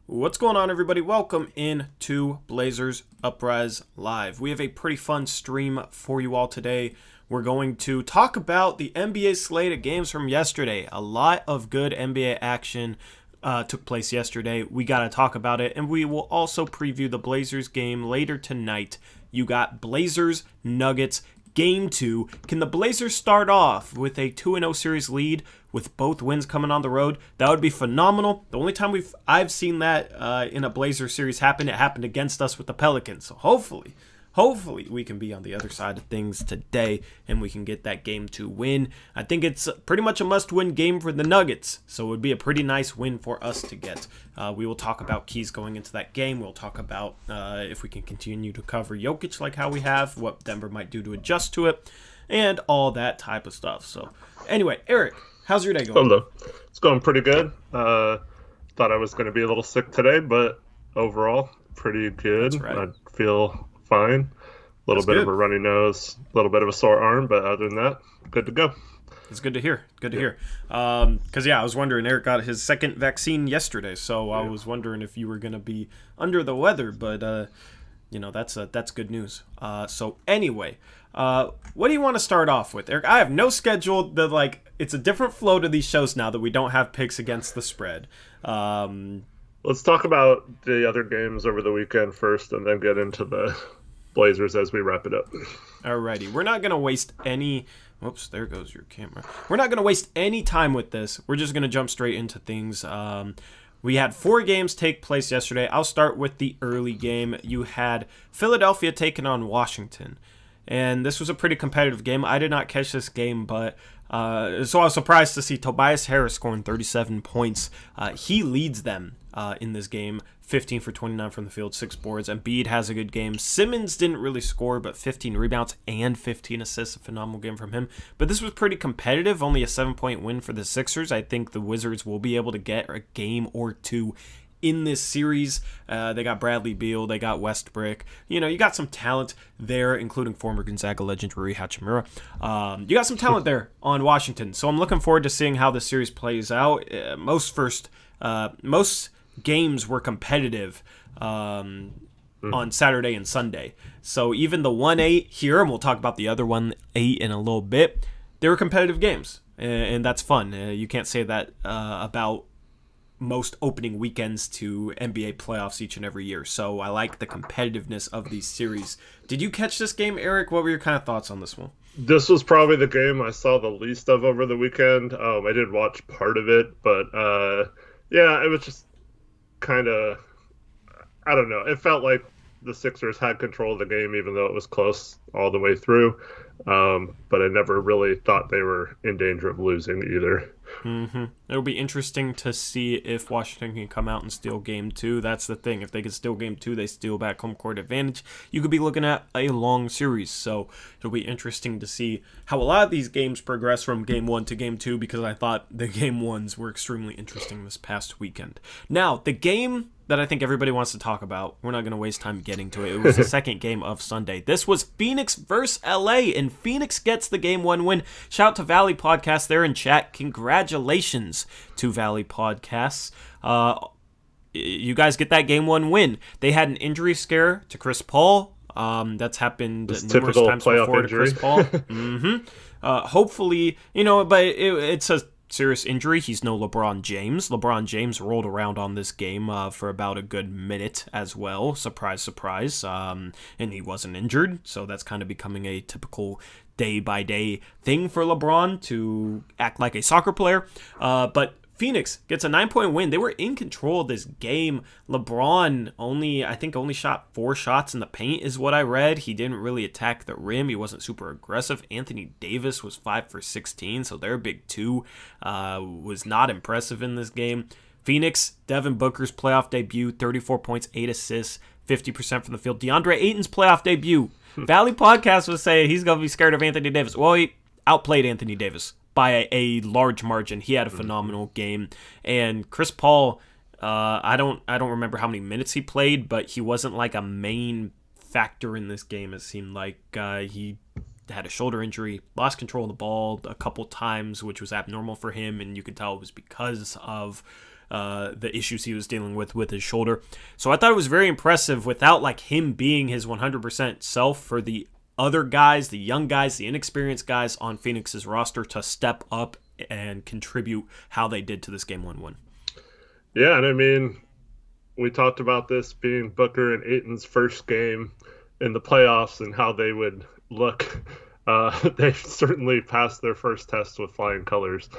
What's going on, everybody? Welcome in to Blazers Uprise Live. We have a pretty fun stream for you all today. We're going to talk about the NBA slate of games from yesterday. A lot of good NBA action took place yesterday. We got to talk about it, and we will also preview the Blazers game later tonight. You got Blazers Nuggets Game 2. Can the Blazers start off with a 2-0 series lead with both wins coming on the road? That would be phenomenal. The only time I've seen that in a Blazers series happen, it happened against us with the Pelicans. So hopefully we can be on the other side of things today and we can get that Game 2 win. I think it's pretty much a must-win game for the Nuggets, so it would be a pretty nice win for us to get. We will talk about keys going into that game. We'll talk about if we can continue to cover Jokic like how we have, what Denver might do to adjust to it, and all that type of stuff. So anyway, Eric, how's your day going? Hello. It's going pretty good. Thought I was going to be a little sick today, but overall, pretty good. That's right. I feel fine. A little bit of a runny nose, a little bit of a sore arm, but other than that, good to go. It's good to hear. Good to hear. Because, I was wondering, Eric got his second vaccine yesterday, so I was wondering if you were going to be under the weather, but, that's good news. So anyway, what do you want to start off with, Eric? I have no schedule. It's a different flow to these shows now that we don't have picks against the spread. Let's talk about the other games over the weekend first and then get into the Blazers as we wrap it up. Alrighty. We're not going to waste any... Whoops, there goes your camera. We're not going to waste any time with this. We're just going to jump straight into things. We had 4 games take place yesterday. I'll start with the early game. You had Philadelphia taking on Washington. And this was a pretty competitive game. I did not catch this game, but... so I was surprised to see Tobias Harris scoring 37 points. He leads them in this game, 15 for 29 from the field, 6 boards. Embiid has a good game. Simmons didn't really score, but 15 rebounds and 15 assists, a phenomenal game from him. But this was pretty competitive, only a 7-point win for the Sixers. I think the Wizards will be able to get a game or two in this series. They got Bradley Beal, they got Westbrook. You got some talent there, including former Gonzaga legend Rui Hachimura. You got some talent there on Washington, so I'm looking forward to seeing how this series plays out. Most games were competitive on Saturday and Sunday, so even the 1-8 here, and we'll talk about the other 1-8 in a little bit, they were competitive games, and that's fun. You can't say that about most opening weekends to NBA playoffs each and every year. So I like the competitiveness of these series. Did you catch this game, Eric? What were your kind of thoughts on this one? This was probably the game I saw the least of over the weekend. I did watch part of it, but it was just kind of, I don't know. It felt like the Sixers had control of the game, even though it was close all the way through. But I never really thought they were in danger of losing either. It'll be interesting to see if Washington can come out and steal Game 2. That's the thing. If they can steal Game 2, they steal back home court advantage. You could be looking at a long series. So it'll be interesting to see how a lot of these games progress from Game 1 to Game 2, because I thought the Game 1s were extremely interesting this past weekend. Now, the game that I think everybody wants to talk about, we're not going to waste time getting to it. It was the second game of Sunday. This was Phoenix versus LA, and Phoenix gets the Game 1 win. Shout out to Valley Podcast there in chat. Congratulations to Valley Podcasts. You guys get that Game 1 win. They had an injury scare to Chris Paul. That's happened numerous times before to Chris Paul. Hopefully, but it's a serious injury. He's no LeBron James. LeBron James rolled around on this game for about a good minute as well. Surprise, surprise. And he wasn't injured, so that's kind of becoming a typical day-by-day thing for LeBron to act like a soccer player. But Phoenix gets a 9-point win. They were in control of this game. LeBron only shot 4 shots in the paint is what I read. He didn't really attack the rim. He wasn't super aggressive. Anthony Davis was 5 for 16, so their big 2 was not impressive in this game. Phoenix, Devin Booker's playoff debut, 34 points, 8 assists, 50% from the field. DeAndre Ayton's playoff debut. Valley Podcast was saying he's going to be scared of Anthony Davis. Well, he outplayed Anthony Davis by a large margin. He had a phenomenal game. And Chris Paul, I don't remember how many minutes he played, but he wasn't like a main factor in this game. It seemed like he had a shoulder injury, lost control of the ball a couple times, which was abnormal for him, and you could tell it was because of the issues he was dealing with his shoulder. So I thought it was very impressive without like him being his 100% self for the other guys, the young guys, the inexperienced guys on Phoenix's roster to step up and contribute how they did to this game 1-1. Yeah, and I mean, we talked about this being Booker and Ayton's first game in the playoffs and how they would look. They certainly passed their first test with flying colors.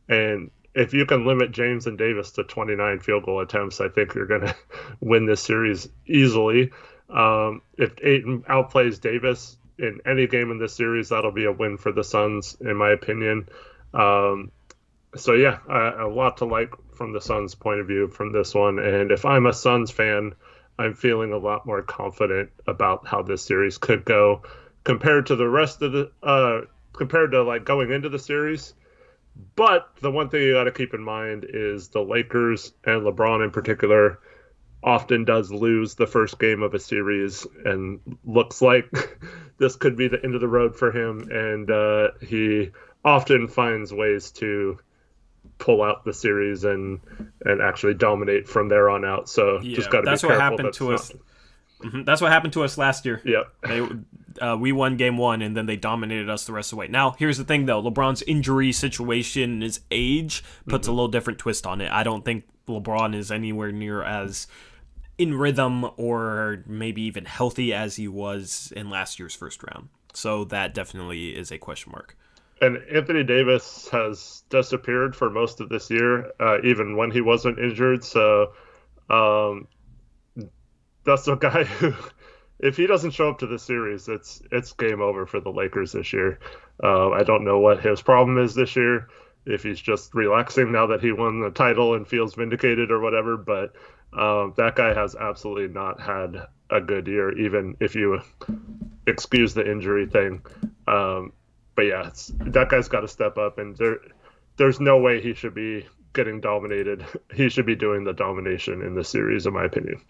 And if you can limit James and Davis to 29 field goal attempts, I think you're going to win this series easily. If Ayton outplays Davis in any game in this series, that'll be a win for the Suns, in my opinion. So yeah, a lot to like from the Suns' point of view from this one. And if I'm a Suns fan, I'm feeling a lot more confident about how this series could go compared to the rest of the compared to like going into the series. But the one thing you got to keep in mind is the Lakers and LeBron in particular often does lose the first game of a series, and looks like this could be the end of the road for him. And he often finds ways to pull out the series and actually dominate from there on out. So just got to be careful. What happened to us. That's what happened to us last year. Yep. We won game 1, and then they dominated us the rest of the way. Now, here's the thing, though. LeBron's injury situation and his age puts a little different twist on it. I don't think LeBron is anywhere near as in rhythm or maybe even healthy as he was in last year's first round. So that definitely is a question mark. And Anthony Davis has disappeared for most of this year, even when he wasn't injured. So that's a guy who, if he doesn't show up to the series, it's game over for the Lakers this year. I don't know what his problem is this year, if he's just relaxing now that he won the title and feels vindicated or whatever. But that guy has absolutely not had a good year, even if you excuse the injury thing. But yeah, that guy's got to step up, and there's no way he should be getting dominated. He should be doing the domination in the series, in my opinion.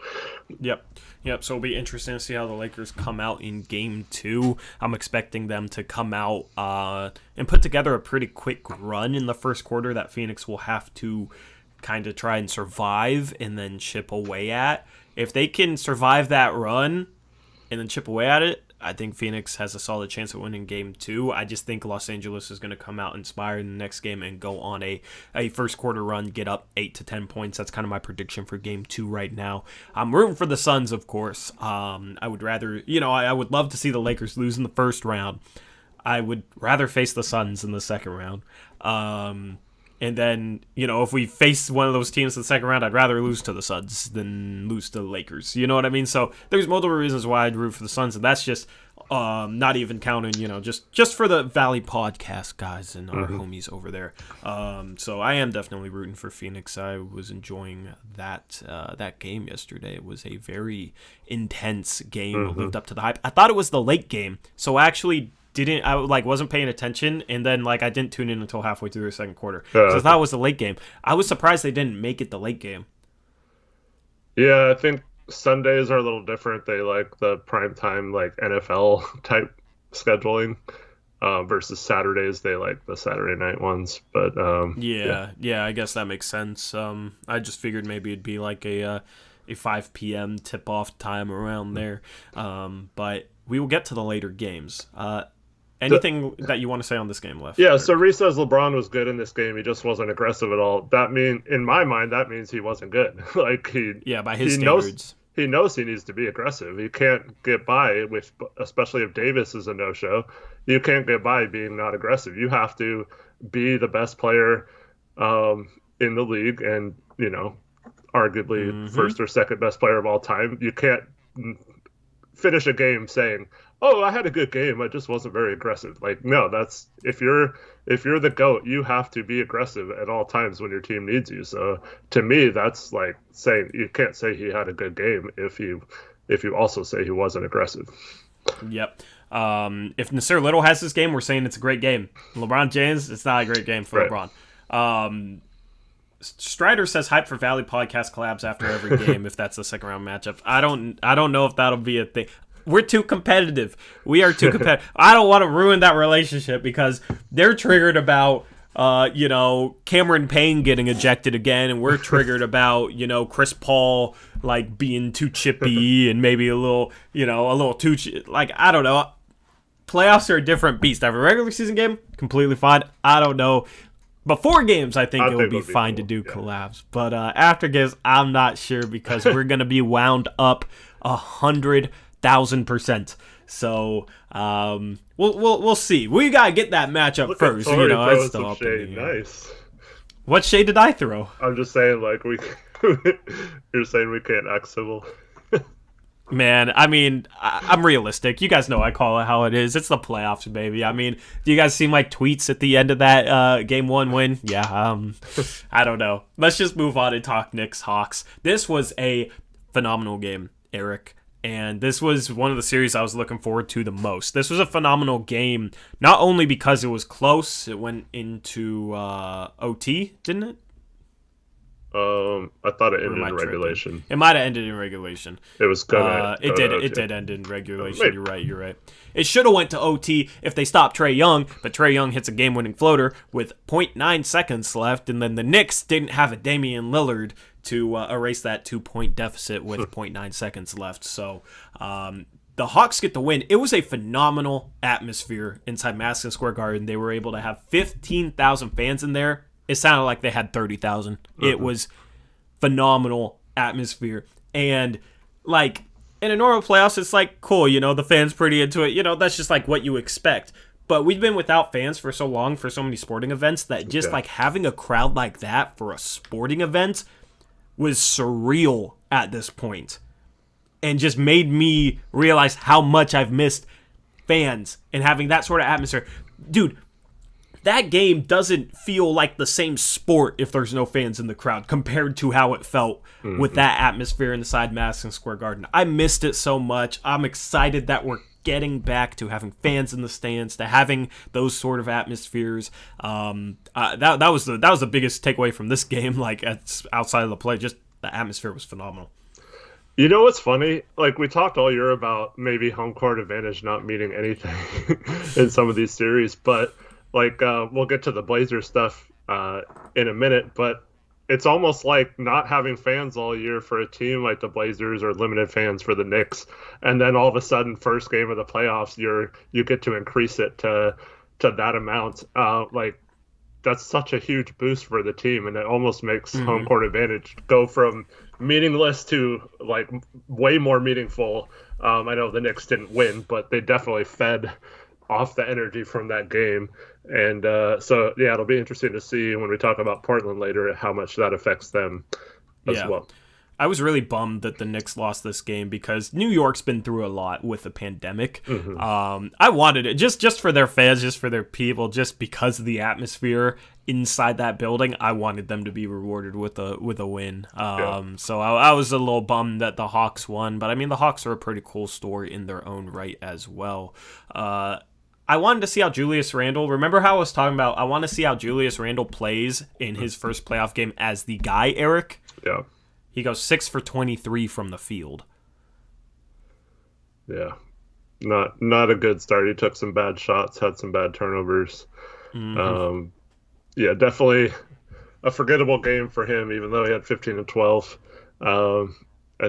Yep. So it'll be interesting to see how the Lakers come out in game 2. I'm expecting them to come out and put together a pretty quick run in the first quarter that Phoenix will have to kind of try and survive and then chip away at. If they can survive that run and then chip away at it, I think Phoenix has a solid chance of winning game 2. I just think Los Angeles is going to come out inspired in the next game and go on a first quarter run, get up 8 to 10 points. That's kind of my prediction for game 2 right now. I'm rooting for the Suns, of course. I would rather, I would love to see the Lakers lose in the first round. I would rather face the Suns in the second round. And then, if we face one of those teams in the second round, I'd rather lose to the Suns than lose to the Lakers. You know what I mean? So there's multiple reasons why I'd root for the Suns, and that's just not even counting, just for the Valley podcast guys and our homies over there. So I am definitely rooting for Phoenix. I was enjoying that game yesterday. It was a very intense game. It lived up to the hype. I thought it was the late game, so I actually wasn't paying attention, and then I didn't tune in until halfway through the second quarter. So I thought it was the late game. I was surprised they didn't make it the late game. Yeah, I think Sundays are a little different. They like the primetime NFL type scheduling versus Saturdays. They like the Saturday night ones. But yeah, I guess that makes sense. I just figured maybe it'd be like a 5 p.m. tip-off time around there. But we will get to the later games. Anything that you want to say on this game left? Yeah, so Reese says LeBron was good in this game. He just wasn't aggressive at all. In my mind, that means he wasn't good. By his standards. He knows he needs to be aggressive. He can't get by with, especially if Davis is a no-show. You can't get by being not aggressive. You have to be the best player in the league, and arguably first or second best player of all time. You can't finish a game saying, "Oh, I had a good game. I just wasn't very aggressive." No, that's if you're the GOAT, you have to be aggressive at all times when your team needs you. So to me, that's like saying you can't say he had a good game if you also say he wasn't aggressive. Yep. If Nasir Little has this game, we're saying it's a great game. LeBron James, it's not a great game for LeBron. Strider says hype for Valley podcast collabs after every game if that's the second round matchup. I don't know if that'll be a thing. We're too competitive. We are too competitive. I don't want to ruin that relationship because they're triggered about Cameron Payne getting ejected again, and we're triggered about, Chris Paul, like, being too chippy and maybe a little too, I don't know. Playoffs are a different beast. After a regular season game, completely fine. I don't know. Before games, I think it would be fine to do collabs. But after games, I'm not sure because we're going to be wound up 100,000%. So we'll see. We got to get that matchup first. It's still up in the air. Nice. What shade did I throw? I'm just saying, like, you're saying we can't act civil. Man, I mean, I'm realistic. You guys know I call it how it is. It's the playoffs, baby. I mean, do you guys see my tweets at the end of that Game 1 win? Yeah, I don't know. Let's just move on and talk Knicks Hawks. This was a phenomenal game, Eric. And this was one of the series I was looking forward to the most. This was a phenomenal game, not only because it was close. It went into OT, didn't it? I thought it ended in regulation. Tripping? It might have ended in regulation. It was gonna. It did end in regulation. You're right. It should have went to OT if they stopped Trae Young, but Trae Young hits a game-winning floater with 0.9 seconds left, and then the Knicks didn't have a Damian Lillard to erase that 2-point deficit with 0.9 seconds left. So the Hawks get the win. It was a phenomenal atmosphere inside Madison Square Garden. They were able to have 15,000 fans in there. It sounded like they had 30,000. It was phenomenal atmosphere. And, like, in a normal playoffs, it's like, cool, the fans pretty into it. That's just, like, what you expect. But we've been without fans for so long for so many sporting events that just, like, having a crowd like that for a sporting event was surreal at this point. And just made me realize how much I've missed fans and having that sort of atmosphere. Dude, that game doesn't feel like the same sport if there's no fans in the crowd compared to how it felt with that atmosphere inside Madison Square Garden. I missed it so much. I'm excited that we're getting back to having fans in the stands, to having those sort of atmospheres. That was the biggest takeaway from this game. Like, outside of the play, just the atmosphere was phenomenal. You know what's funny? Like, we talked all year about maybe home court advantage not meaning anything in some of these series, but like, we'll get to the Blazers stuff in a minute, but it's almost like not having fans all year for a team like the Blazers or limited fans for the Knicks, and then all of a sudden, first game of the playoffs, you get to increase it to that amount. Like, that's such a huge boost for the team, and it almost makes home court advantage go from meaningless to, like, way more meaningful. I know the Knicks didn't win, but they definitely fed off the energy from that game. And so, yeah, it'll be interesting to see when we talk about Portland later how much that affects them as well. I was really bummed that the Knicks lost this game because New York's been through a lot with the pandemic. I wanted it just for their fans, just for their people, just because of the atmosphere inside that building. I wanted them to be rewarded with a win. So I was a little bummed that the Hawks won, but I mean the Hawks are a pretty cool story in their own right as well. I wanted to see how Julius Randle, remember how I was talking about, I want to see how Julius Randle plays in his first playoff game as the guy, Eric. Yeah. He goes 6 for 23 from the field. Yeah. Not a good start. He took some bad shots, had some bad turnovers. Yeah, definitely a forgettable game for him, even though he had 15 and 12. I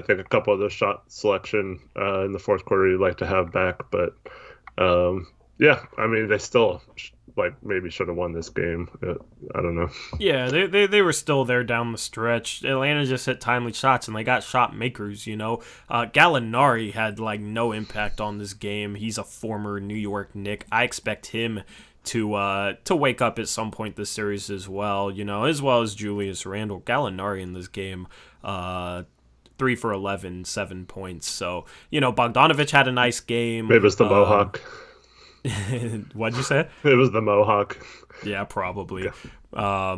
think a couple of those shot selection in the fourth quarter you'd like to have back, but yeah, I mean, they still maybe should have won this game. I don't know. Yeah, they were still there down the stretch. Atlanta just hit timely shots, and they got shot makers, Gallinari had, no impact on this game. He's a former New York Knick. I expect him to wake up at some point this series as well, as well as Julius Randle. Gallinari in this game, 3 for 11, 7 points. So, Bogdanovich had a nice game. Maybe it's the Mohawk. What'd you say? It was the Mohawk. Yeah, probably. Yeah.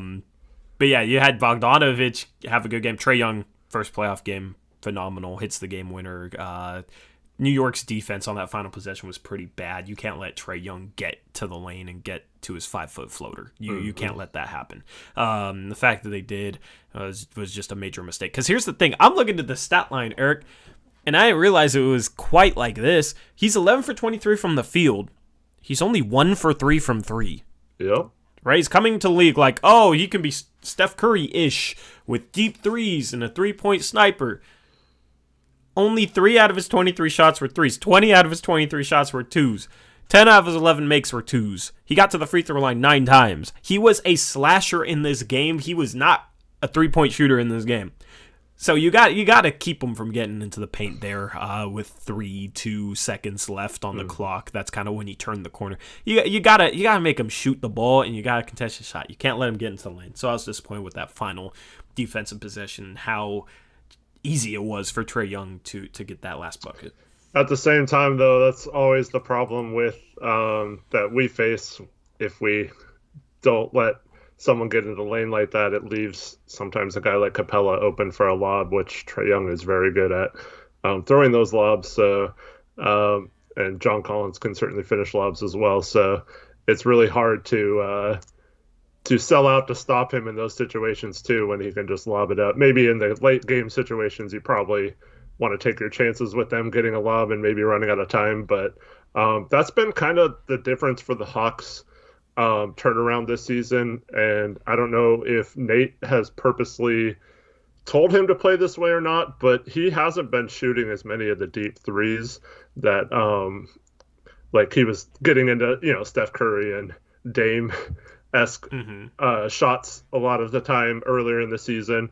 But yeah, you had Bogdanovich have a good game. Trae Young, first playoff game, phenomenal. Hits the game winner. New York's defense on that final possession was pretty bad. You can't let Trae Young get to the lane and get to his 5-foot floater. You can't let that happen. The fact that they did was just a major mistake. Because here's the thing. I'm looking at the stat line, Eric, and I didn't realize it was quite like this. He's 11 for 23 from the field. He's only 1 for 3 from 3. Yep. right? He's coming to the league like, oh, he can be Steph Curry-ish with deep threes and a three-point sniper. Only 3 out of his 23 shots were threes. 20 out of his 23 shots were twos. 10 out of his 11 makes were twos. He got to the free throw line 9 times. He was a slasher in this game. He was not a three-point shooter in this game. So you got to keep him from getting into the paint there with 2 seconds left on the clock. That's kind of when he turned the corner. You gotta make him shoot the ball, and you gotta contest the shot. You can't let him get into the lane. So I was disappointed with that final defensive possession and how easy it was for Trae Young to get that last bucket. At the same time, though, that's always the problem with that we face if we don't let someone get into the lane like that. It leaves sometimes a guy like Capella open for a lob, which Trae Young is very good at throwing those lobs. So, and John Collins can certainly finish lobs as well. So it's really hard to sell out to stop him in those situations too, when he can just lob it up. Maybe in the late game situations, you probably want to take your chances with them getting a lob and maybe running out of time. But that's been kind of the difference for the Hawks turnaround this season. And I don't know if Nate has purposely told him to play this way or not, but he hasn't been shooting as many of the deep threes that like he was getting into, Steph Curry and Dame-esque shots a lot of the time earlier in the season.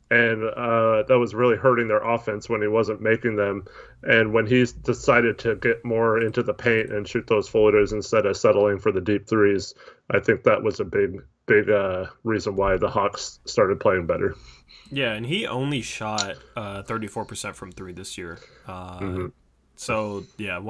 And that was really hurting their offense when he wasn't making them. And when he's decided to get more into the paint and shoot those floaters instead of settling for the deep threes, I think that was a big reason why the Hawks started playing better. Yeah, and he only shot 34% from 3 this year. So, yeah,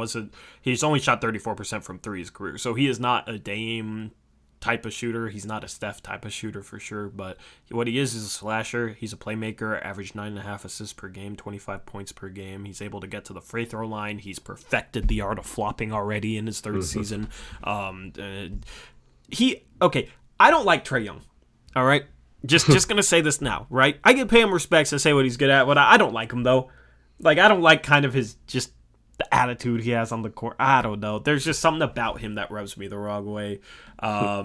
he's only shot 34% from 3 his career. So he is not a Dame type of shooter. He's not a Steph type of shooter for sure, but what he is a slasher. He's a playmaker, averaged 9.5 assists per game, 25 points per game. He's able to get to the free throw line. He's perfected the art of flopping already in his third season. I don't like Trae Young. All right, just gonna say this now, right? I can pay him respects and say what he's good at, but I don't like him though. Like, I don't like kind of his just the attitude he has on the court. I don't know. There's just something about him that rubs me the wrong way. I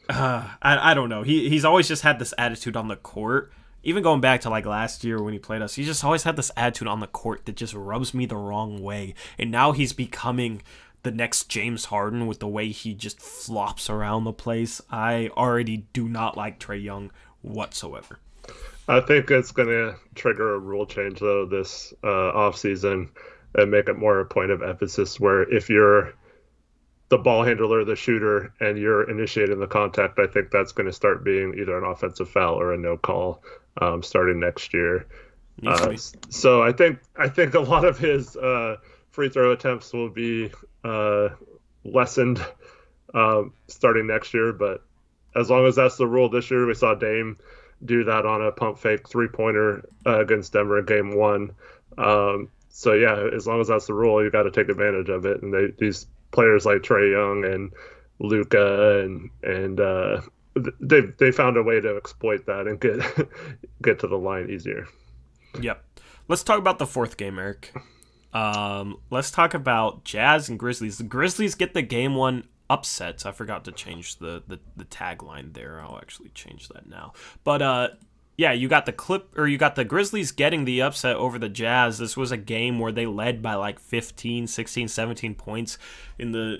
don't know. He's always just had this attitude on the court. Even going back to like last year when he played us, he just always had this attitude on the court that just rubs me the wrong way. And now he's becoming the next James Harden with the way he just flops around the place. I already do not like Trae Young whatsoever. I think it's going to trigger a rule change though this offseason and make it more a point of emphasis where if you're the ball handler, the shooter, and you're initiating the contact, I think that's going to start being either an offensive foul or a no call starting next year. So I think a lot of his free throw attempts will be lessened starting next year. But as long as that's the rule this year, we saw Dame do that on a pump fake 3-pointer against Denver in Game 1. So yeah, as long as that's the rule, you got to take advantage of it. And these players like Trae Young and Luka and they found a way to exploit that and get to the line easier. Yep. Let's talk about the fourth game, Eric. Let's talk about Jazz and Grizzlies. The Grizzlies get the Game 1 upsets. I forgot to change the tagline there. I'll actually change that now. But yeah, you got the Grizzlies getting the upset over the Jazz. This was a game where they led by like 15, 16, 17 points in the,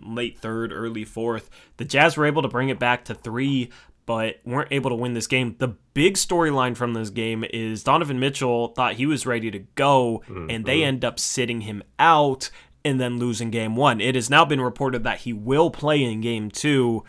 late third, early fourth. The Jazz were able to bring it back to 3, but weren't able to win this game. The big storyline from this game is Donovan Mitchell thought he was ready to go, and they end up sitting him out and then losing Game 1. It has now been reported that he will play in Game 2.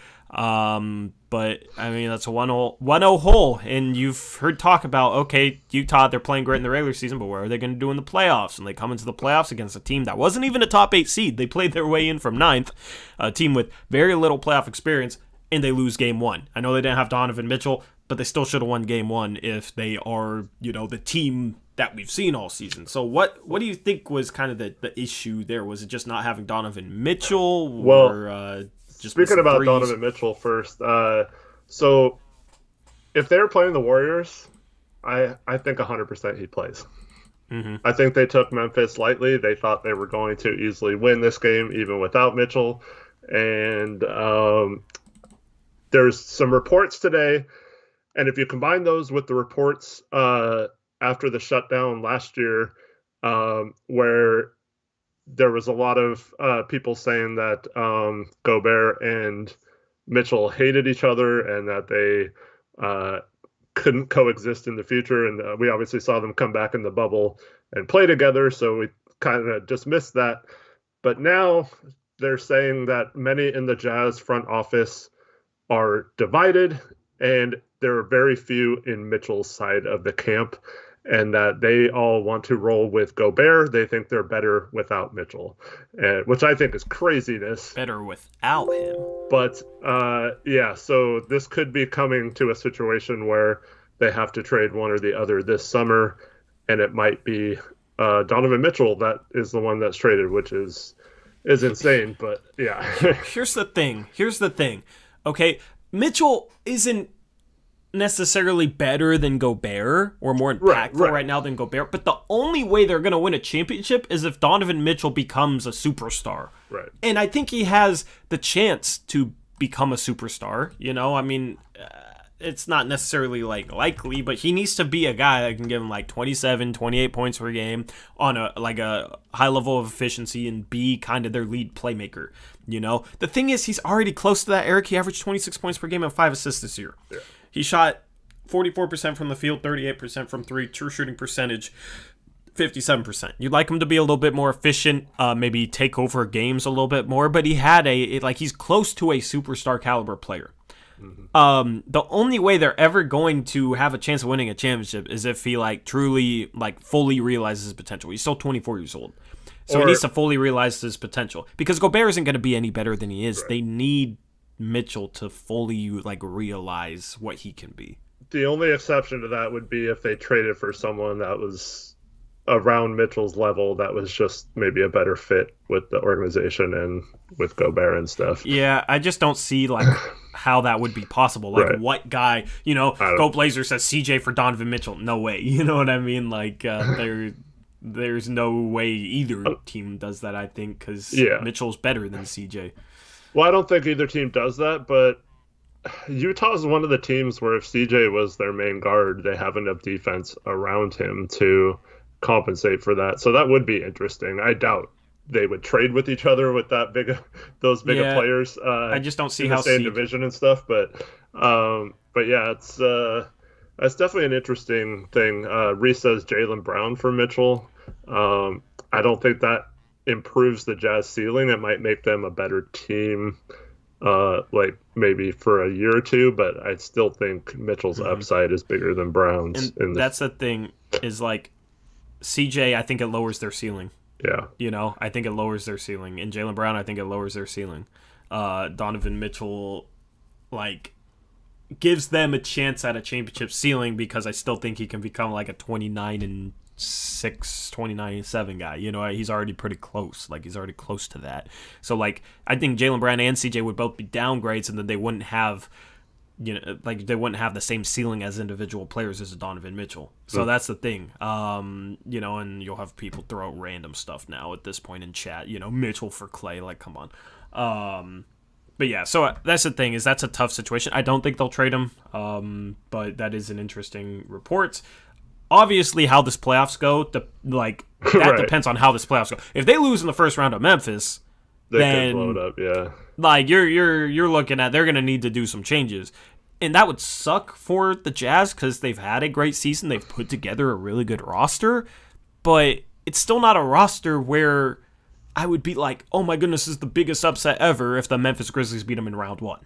But I mean, that's a 1-0 hole, and you've heard talk about, okay, Utah, they're playing great in the regular season, but what are they going to do in the playoffs? And they come into the playoffs against a team that wasn't even a top 8 seed. They played their way in from 9th, a team with very little playoff experience, and they lose Game 1. I know they didn't have Donovan Mitchell, but they still should have won Game 1 if they are, the team that we've seen all season. So what do you think was kind of the issue there? Was it just not having Donovan Mitchell? Or speaking about Donovan Mitchell first, so if they're playing the Warriors, I think 100% he plays. I think they took Memphis lightly. They thought they were going to easily win this game even without Mitchell. And there's some reports today, and if you combine those with the reports after the shutdown last year, where there was a lot of people saying that Gobert and Mitchell hated each other and that they couldn't coexist in the future. And we obviously saw them come back in the bubble and play together, so we kind of dismissed that. But now they're saying that many in the Jazz front office are divided, and there are very few in Mitchell's side of the camp, and that they all want to roll with Gobert. They think they're better without Mitchell, which I think is craziness. Better without him. But, so this could be coming to a situation where they have to trade one or the other this summer, and it might be Donovan Mitchell that is the one that's traded, which is insane, but yeah. Here's the thing. Okay, Mitchell isn't necessarily better than Gobert or more impactful right now than Gobert, but the only way they're going to win a championship is if Donovan Mitchell becomes a superstar. Right. And I think he has the chance to become a superstar, I mean, it's not necessarily likely, but he needs to be a guy that can give him 27, 28 points per game on a high level of efficiency and be kind of their lead playmaker. The thing is, he's already close to that, Eric. He averaged 26 points per game and 5 assists this year. Yeah. He shot 44% from the field, 38% from three, true shooting percentage, 57%. You'd like him to be a little bit more efficient, maybe take over games a little bit more, but he had he's close to a superstar caliber player. Mm-hmm. The only way they're ever going to have a chance of winning a championship is if he truly fully realizes his potential. He's still 24 years old. So he needs to fully realize his potential, because Gobert isn't going to be any better than he is. Right. They need Mitchell to fully realize what he can be. The only exception to that would be if they traded for someone that was around Mitchell's level, that was just maybe a better fit with the organization and with Gobert and stuff. Yeah, I just don't see how that would be possible. Right. What guy, Go Blazer says CJ for Donovan Mitchell. No way. You know what I mean? There's no way either team does that, I think, because Mitchell's better than CJ. Well, I don't think either team does that, but Utah is one of the teams where if CJ was their main guard, they have enough defense around him to compensate for that. So that would be interesting. I doubt they would trade with each other with those bigger players. I just don't see in how the same division and stuff. But yeah, it's definitely an interesting thing. Reese says Jaylen Brown for Mitchell. I don't think that improves the Jazz ceiling. It might make them a better team, maybe for a year or two, but I still think Mitchell's upside is bigger than Brown's. And that's the thing, is CJ, I think it lowers their ceiling. Yeah. I think it lowers their ceiling. And Jaylen Brown, I think it lowers their ceiling. Donovan Mitchell, gives them a chance at a championship ceiling, because I still think he can become a 29-6, 29-7 guy. He's already pretty close. He's already close to that. So, I think Jaylen Brown and CJ would both be downgrades, and then they wouldn't have, they wouldn't have the same ceiling as individual players as a Donovan Mitchell. So that's the thing. And you'll have people throw out random stuff now at this point in chat. Mitchell for Clay. Come on. But yeah, so that's the thing, is that's a tough situation. I don't think they'll trade him, but that is an interesting report. Obviously, how this playoffs go, that depends on how this playoffs go. If they lose in the first round of Memphis, then could blow it up, yeah. You're looking at, they're gonna need to do some changes, and that would suck for the Jazz, because they've had a great season. They've put together a really good roster, but it's still not a roster where I would be oh my goodness, this is the biggest upset ever if the Memphis Grizzlies beat them in round one.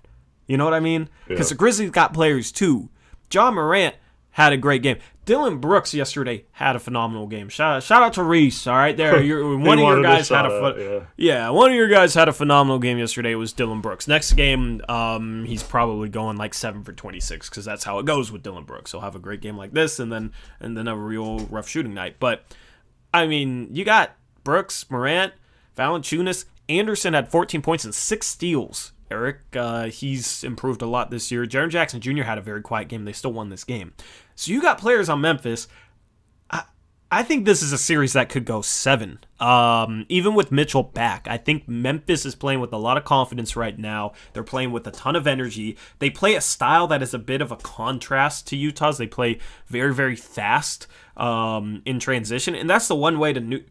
You know what I mean? Because the Grizzlies got players too. John Morant had a great game. Dillon Brooks yesterday had a phenomenal game. Shout out to Reese. All right, there. One of your guys had one of your guys had a phenomenal game yesterday. It was Dillon Brooks. Next game, he's probably going 7 for 26, because that's how it goes with Dillon Brooks. He'll have a great game like this, and then a real rough shooting night. But I mean, you got Brooks, Morant, Valanciunas. Anderson had 14 points and 6 steals. Eric, he's improved a lot this year. Jaren Jackson Jr. had a very quiet game. They still won this game. So you got players on Memphis. I think this is a series that could go 7. Even with Mitchell back, I think Memphis is playing with a lot of confidence right now. They're playing with a ton of energy. They play a style that is a bit of a contrast to Utah's. They play very, very fast in transition, and that's the one way to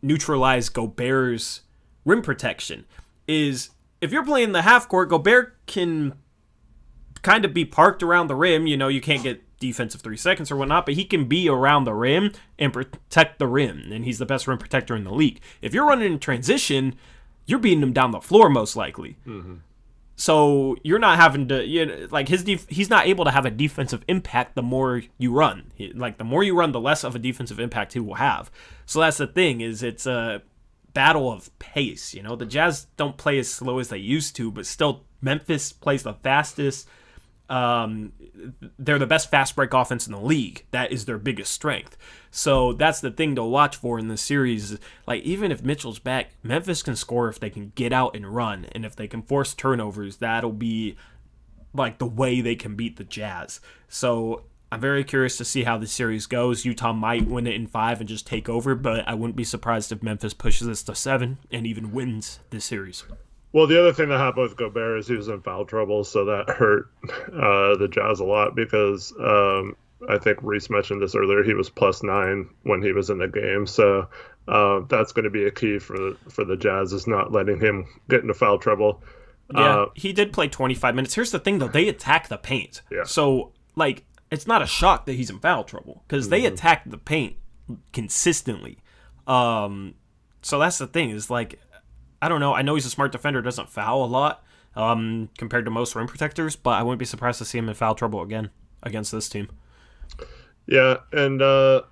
neutralize Gobert's rim protection. Is if you're playing the half court, Gobert can kind of be parked around the rim. You can't get defensive 3 seconds or whatnot, but he can be around the rim and protect the rim, and he's the best rim protector in the league. If you're running in transition, you're beating him down the floor most likely. Mm-hmm. So you're not having to he's not able to have a defensive impact the more you run. The more you run, the less of a defensive impact he will have. So that's the thing, is it's a battle of pace. The Jazz don't play as slow as they used to, but still Memphis plays the fastest. They're the best fast break offense in the league. That is their biggest strength. So that's the thing to watch for in this series. Even if Mitchell's back, Memphis can score if they can get out and run, and if they can force turnovers, that'll be the way they can beat the Jazz. So I'm very curious to see how the series goes. Utah might win it in 5 and just take over, but I wouldn't be surprised if Memphis pushes this to 7 and even wins this series. Well, the other thing that happened with Gobert is he was in foul trouble, so that hurt the Jazz a lot because I think Reese mentioned this earlier. He was +9 when he was in the game, so that's going to be a key for the Jazz, is not letting him get into foul trouble. Yeah, he did play 25 minutes. Here's the thing, though. They attack the paint. Yeah. So, it's not a shock that he's in foul trouble because they attack the paint consistently. So that's the thing, is I don't know. I know he's a smart defender, doesn't foul a lot compared to most rim protectors, but I wouldn't be surprised to see him in foul trouble again against this team. Yeah, and I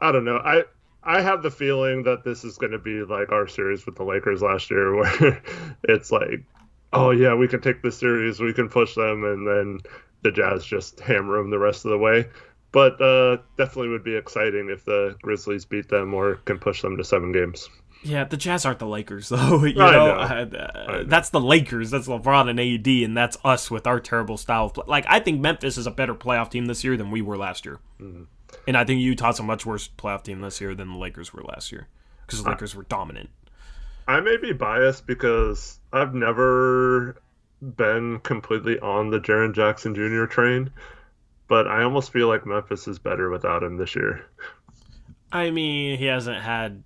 don't know. I have the feeling that this is going to be like our series with the Lakers last year, where it's oh yeah, we can take this series, we can push them, and then the Jazz just hammer them the rest of the way. But definitely would be exciting if the Grizzlies beat them or can push them to 7 games. Yeah, the Jazz aren't the Lakers, though. I know. That's the Lakers. That's LeBron and AD, and that's us with our terrible style of play. I think Memphis is a better playoff team this year than we were last year. Mm-hmm. And I think Utah's a much worse playoff team this year than the Lakers were last year, because the Lakers were dominant. I may be biased because I've never been completely on the Jaren Jackson Jr. train, but I almost feel like Memphis is better without him this year. I mean, he hasn't had...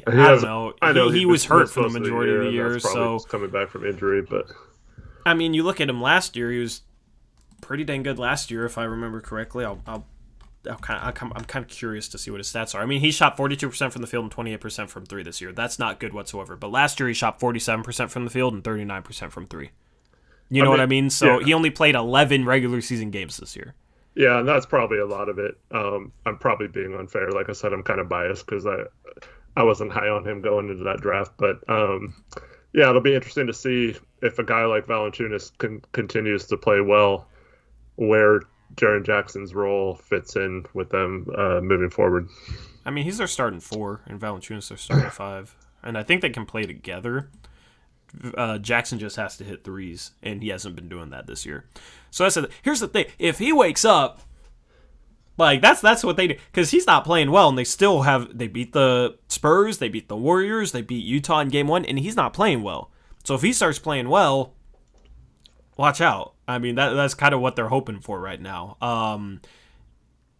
I don't know. I know he was hurt for the majority of the year, so coming back from injury. But I mean, you look at him last year; he was pretty dang good last year, if I remember correctly. I'm kind of curious to see what his stats are. I mean, he shot 42% from the field and 28% from 3 this year. That's not good whatsoever. But last year he shot 47% from the field and 39% from 3. You know what I mean? So he only played 11 regular season games this year. Yeah, and that's probably a lot of it. I'm probably being unfair. Like I said, I'm kind of biased because I wasn't high on him going into that draft. But yeah, it'll be interesting to see if a guy like Valanciunas continues to play well, where Jaren Jackson's role fits in with them moving forward. I mean, he's their starting 4, and Valanciunas their starting 5. And I think they can play together. Jackson just has to hit threes, and he hasn't been doing that this year. So here's the thing. If he wakes up, that's what they do. Because he's not playing well, and they beat the Spurs, they beat the Warriors, they beat Utah in Game 1, and he's not playing well. So if he starts playing well, watch out. I mean, that's kind of what they're hoping for right now.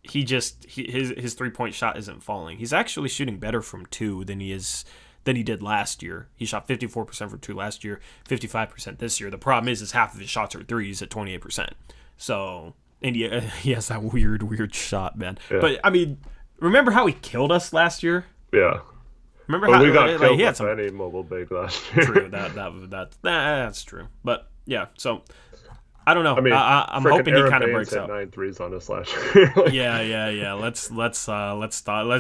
His 3-point shot isn't falling. He's actually shooting better from 2 than he did last year. He shot 54% from 2 last year, 55% this year. The problem is half of his shots are threes at 28%. So, and he has that weird shot, man. Yeah. But I mean, remember how he killed us last year? Yeah. Remember how we got killed with any mobile big last year? True. That's true. But yeah, so I don't know. I mean, I'm hoping he kind of breaks out. 9 threes on us last year. Yeah. Let's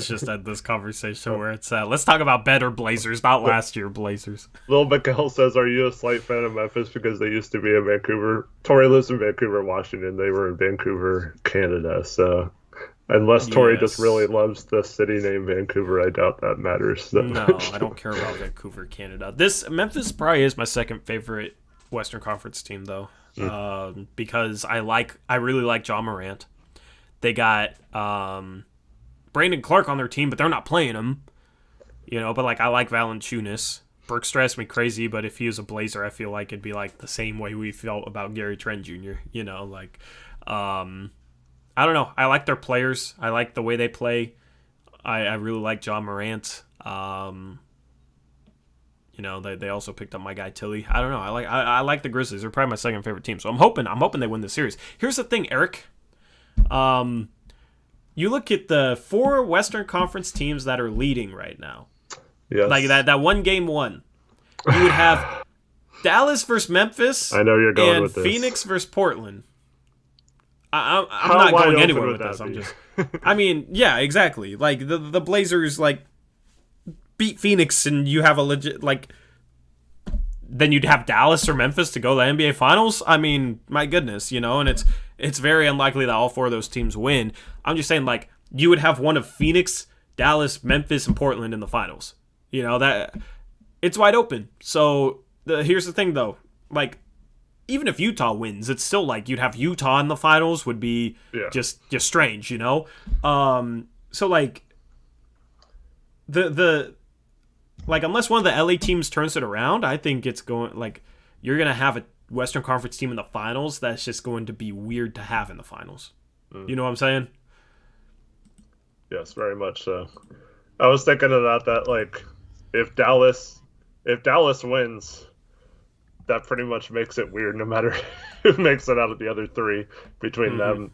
just end this conversation where it's let's talk about better Blazers, not last year Blazers. Lil Miguel says, "Are you a slight fan of Memphis because they used to be in Vancouver?" Tori lives in Vancouver, Washington. They were in Vancouver, Canada. So unless Tori just really loves the city named Vancouver, I doubt that matters. So. No, I don't care about Vancouver, Canada. Memphis probably is my second favorite Western Conference team, though. Because I really like Ja Morant. They got Brandon Clark on their team, but they're not playing him. But like I like Valanciunas. Burks drives me crazy, but if he was a Blazer, I feel like it'd be like the same way we felt about Gary Trent Jr. I don't know. I like their players. I like the way they play. I really like John Morant. They also picked up my guy Tilly. I don't know. I like the Grizzlies. They're probably my second favorite team. So I'm hoping they win this series. Here's the thing, Eric. You look at the 4 Western Conference teams that are leading right now. Yes. Like that one game one. You would have Dallas versus Memphis. I know you're going with this. And Phoenix versus Portland. I'm not going anywhere with this. Yeah, exactly. Like the Blazers like beat Phoenix, and you have a legit like. Then you'd have Dallas or Memphis to go to the NBA Finals. I mean, my goodness, and it's very unlikely that all 4 of those teams win. I'm just saying, like, you would have one of Phoenix, Dallas, Memphis, and Portland in the finals. That it's wide open. So here's the thing, though. Like, even if Utah wins, it's still like you'd have Utah in the finals would be just strange, So like the like unless one of the LA teams turns it around, I think it's going like you're gonna have a Western Conference team in the finals that's just going to be weird to have in the finals. You know what I'm saying? Yes, very much so. I was thinking about that, like if Dallas wins, that pretty much makes it weird no matter who makes it out of the other 3 between them,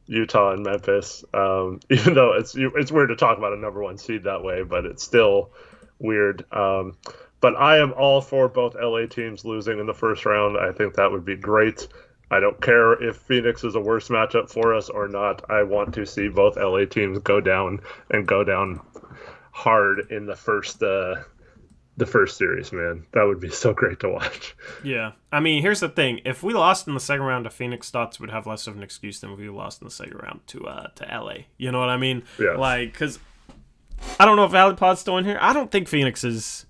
Utah and Memphis. Even though it's weird to talk about a number 1 seed that way, but it's still weird. But I am all for both LA teams losing in the first round. I think that would be great. I don't care if Phoenix is a worse matchup for us or not. I want to see both LA teams go down hard in the first series, man. That would be so great to watch. Yeah. I mean, here's the thing. If we lost in the second round to Phoenix, thoughts would have less of an excuse than if we lost in the second round to LA. You know what I mean? Yeah. Like, because I don't know if Valley Pod's still in here. I don't think Phoenix is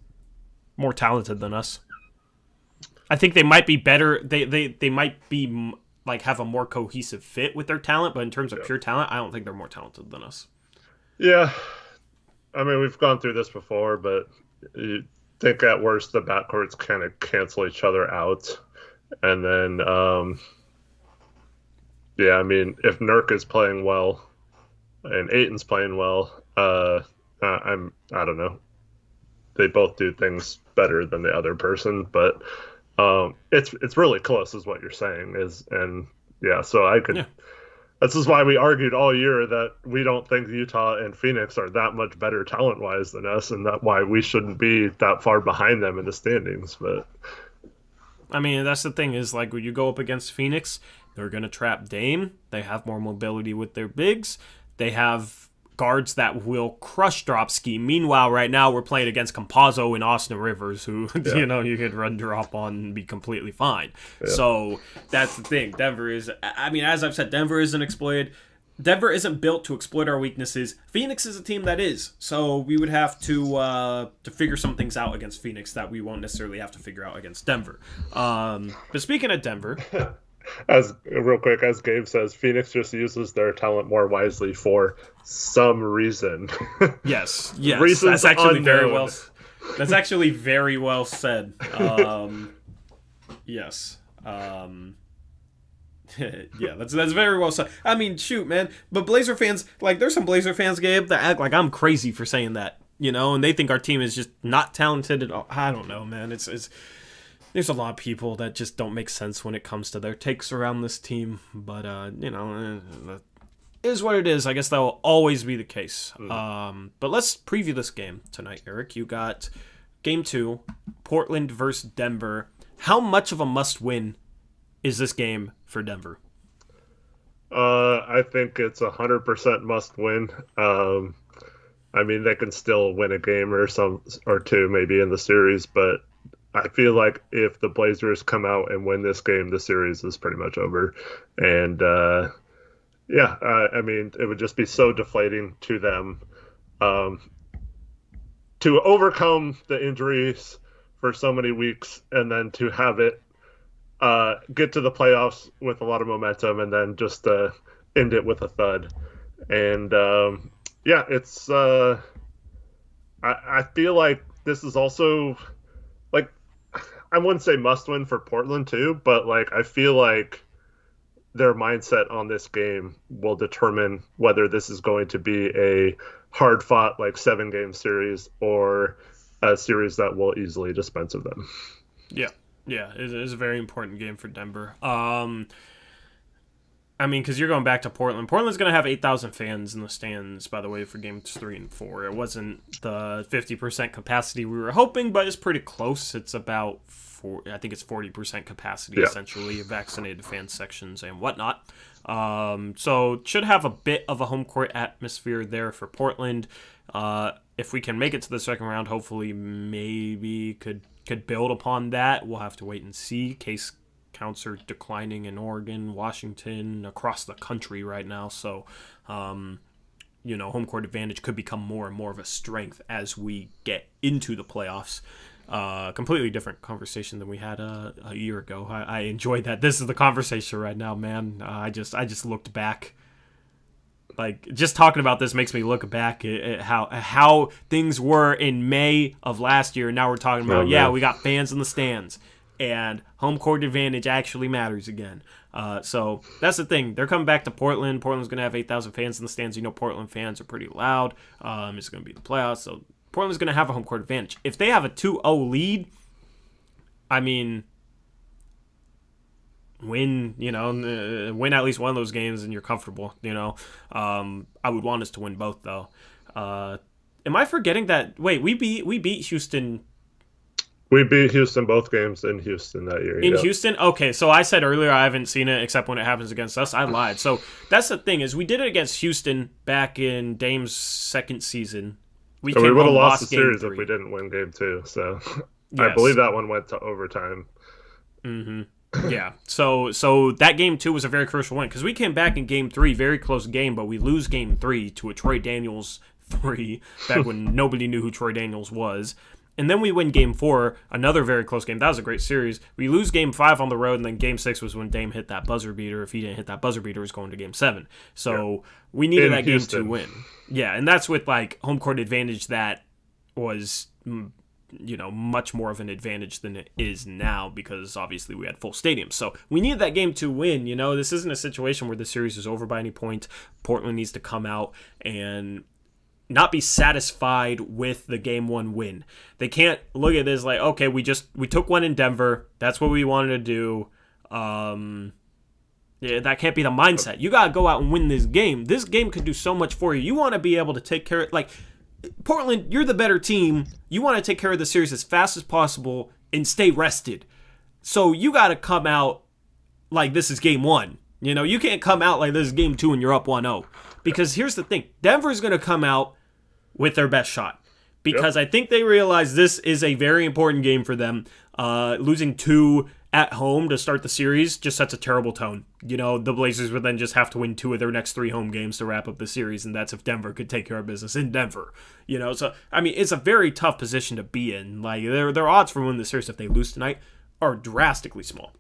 more talented than us. I think they might be better. They might be like have a more cohesive fit with their talent, but in terms of pure talent, I don't think they're more talented than us. Yeah. I mean, we've gone through this before, but you think at worst the backcourts kind of cancel each other out. And then, I mean, if Nurk is playing well and Ayton's playing well, I don't know. They both do things better than the other person, but it's really close is what you're saying so I could this is why we argued all year that we don't think Utah and Phoenix are that much better talent wise than us, and that why we shouldn't be that far behind them in the standings. But I mean, that's the thing is like when you go up against Phoenix, they're gonna trap Dame. They have more mobility with their bigs. They have guards that will crush drop scheme. Meanwhile, right now we're playing against Campazzo and Austin Rivers, who you could run drop on and be completely fine. Yeah. So that's the thing. Denver is. I mean, as I've said, Denver isn't exploited. Denver isn't built to exploit our weaknesses. Phoenix is a team that is. So we would have to figure some things out against Phoenix that we won't necessarily have to figure out against Denver. But speaking of Denver. As Gabe says, Phoenix just uses their talent more wisely for some reason. Yes. That's actually unknown. That's actually very well said. Yes. Yeah, that's very well said. I mean, shoot, man. But Blazer fans, like, there's some Blazer fans, Gabe, that act like I'm crazy for saying that, and they think our team is just not talented at all. I don't know, man. It's there's a lot of people that just don't make sense when it comes to their takes around this team. But, it is what it is. I guess that will always be the case. But let's preview this game tonight, Eric. You got Game 2, Portland versus Denver. How much of a must-win is this game for Denver? I think it's 100% must-win. I mean, they can still win a game or two maybe in the series, but I feel like if the Blazers come out and win this game, the series is pretty much over. And, I mean, it would just be so deflating to them to overcome the injuries for so many weeks and then to have it get to the playoffs with a lot of momentum and then just end it with a thud. And yeah, it's I feel like this is also like I wouldn't say must win for Portland too, but like I feel like their mindset on this game will determine whether this is going to be a hard fought like 7 game series or a series that will easily dispense of them. Yeah, yeah, it is a very important game for Denver. I mean, because you're going back to Portland. Portland's going to have 8,000 fans in the stands, by the way, for games 3 and 4. It wasn't the 50% capacity we were hoping, but it's pretty close. It's about, I think it's 40% capacity, essentially, vaccinated fan sections and whatnot. So should have a bit of a home court atmosphere there for Portland. If we can make it to the second round, hopefully maybe could build upon that. We'll have to wait and see. Case counts are declining in Oregon, Washington, across the country right now. So, home court advantage could become more and more of a strength as we get into the playoffs. Completely different conversation than we had a year ago. I enjoyed that. This is the conversation right now, man. I just looked back. Like, just talking about this makes me look back at how things were in May of last year. Now we're talking about, we got fans in the stands. And home court advantage actually matters again. So that's the thing. They're coming back to Portland. Portland's going to have 8,000 fans in the stands. Portland fans are pretty loud. It's going to be the playoffs. So Portland's going to have a home court advantage. If they have a 2-0 lead, I mean, win at least one of those games and you're comfortable, I would want us to win both, though. Am I forgetting that? Wait, we beat Houston. We beat Houston both games in Houston that year. In Houston? Okay, so I said earlier I haven't seen it except when it happens against us. I lied. So that's the thing is we did it against Houston back in Dame's second season. We would have lost the series if we didn't win game 2. So yes. I believe that one went to overtime. Mm-hmm. Yeah. So that game 2 was a very crucial win because we came back in game 3, very close game, but we lose game 3 to a Troy Daniels 3 back when nobody knew who Troy Daniels was. And then we win game 4, another very close game. That was a great series. We lose game 5 on the road, and then game 6 was when Dame hit that buzzer beater. If he didn't hit that buzzer beater, it was going to game 7. So we needed that game to win. Yeah, and that's with like home court advantage that was, much more of an advantage than it is now because obviously we had full stadiums. So we needed that game to win. This isn't a situation where the series is over by any point. Portland needs to come out and not be satisfied with the game 1 win. They can't look at this like, okay, we took one in Denver. That's what we wanted to do. That can't be the mindset. You got to go out and win this game. This game could do so much for you. You want to be able to take care of, like, Portland, you're the better team. You want to take care of the series as fast as possible and stay rested. So you got to come out like this is game 1. You can't come out like this is game 2 and you're up 1-0. Because here's the thing. Denver's going to come out with their best shot. Because I think they realize this is a very important game for them. Losing 2 at home to start the series just sets a terrible tone. The Blazers would then just have to win 2 of their next 3 home games to wrap up the series, and that's if Denver could take care of business in Denver. So, I mean, it's a very tough position to be in. Like, their odds for winning the series if they lose tonight are drastically small.